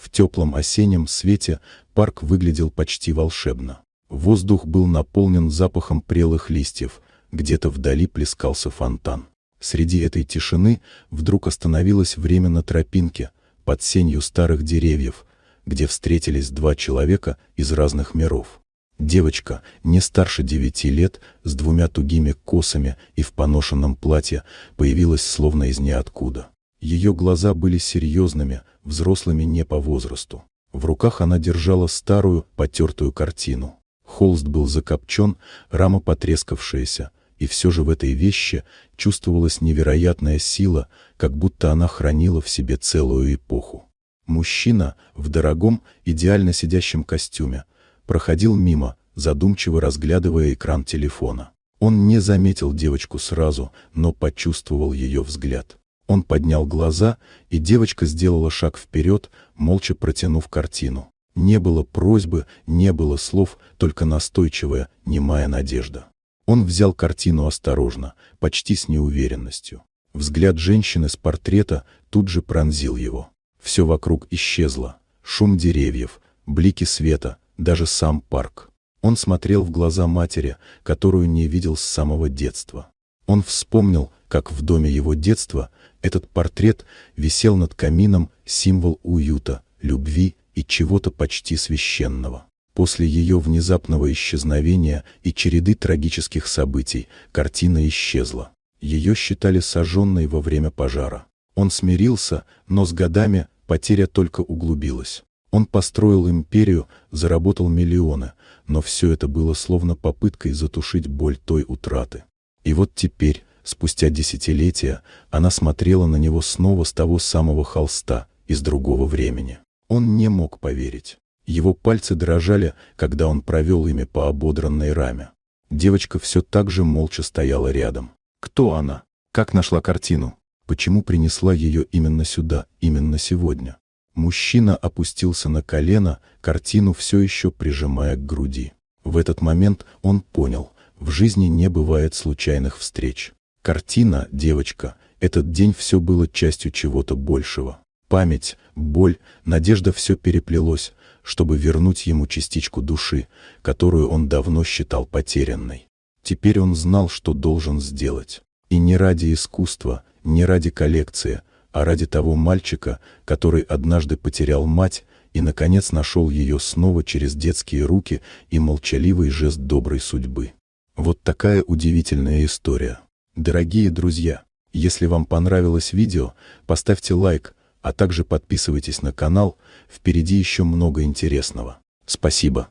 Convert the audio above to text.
В теплом осеннем свете парк выглядел почти волшебно. Воздух был наполнен запахом прелых листьев, где-то вдали плескался фонтан. Среди этой тишины вдруг остановилось время на тропинке, под сенью старых деревьев, где встретились два человека из разных миров. Девочка, не старше 9 лет, с 2 тугими косами и в поношенном платье, появилась словно из ниоткуда. Ее глаза были серьезными, взрослыми не по возрасту. В руках она держала старую, потертую картину. Холст был закопчен, рама потрескавшаяся, и все же в этой вещи чувствовалась невероятная сила, как будто она хранила в себе целую эпоху. Мужчина в дорогом, идеально сидящем костюме проходил мимо, задумчиво разглядывая экран телефона. Он не заметил девочку сразу, но почувствовал ее взгляд. Он поднял глаза, и девочка сделала шаг вперед, молча протянув картину. Не было просьбы, не было слов, только настойчивая, немая надежда. Он взял картину осторожно, почти с неуверенностью. Взгляд женщины с портрета тут же пронзил его. Все вокруг исчезло. Шум деревьев, блики света, даже сам парк. Он смотрел в глаза матери, которую не видел с самого детства. Он вспомнил, как в доме его детства этот портрет висел над камином, символ уюта, любви и чего-то почти священного. После ее внезапного исчезновения и череды трагических событий картина исчезла. Ее считали сожженной во время пожара. Он смирился, но с годами потеря только углубилась. Он построил империю, заработал миллионы, но все это было словно попыткой затушить боль той утраты. И вот теперь, спустя десятилетия, она смотрела на него снова с того самого холста, из другого времени. Он не мог поверить. Его пальцы дрожали, когда он провел ими по ободранной раме. Девочка все так же молча стояла рядом. Кто она? Как нашла картину? Почему принесла ее именно сюда, именно сегодня? Мужчина опустился на колено, картину все еще прижимая к груди. В этот момент он понял, в жизни не бывает случайных встреч. Картина, девочка, этот день все было частью чего-то большего. Память, боль, надежда — все переплелось, чтобы вернуть ему частичку души, которую он давно считал потерянной. Теперь он знал, что должен сделать. И не ради искусства, не ради коллекции, а ради того мальчика, который однажды потерял мать и, наконец, нашел ее снова через детские руки и молчаливый жест доброй судьбы. Вот такая удивительная история. Дорогие друзья, если вам понравилось видео, поставьте лайк, а также подписывайтесь на канал, впереди еще много интересного. Спасибо.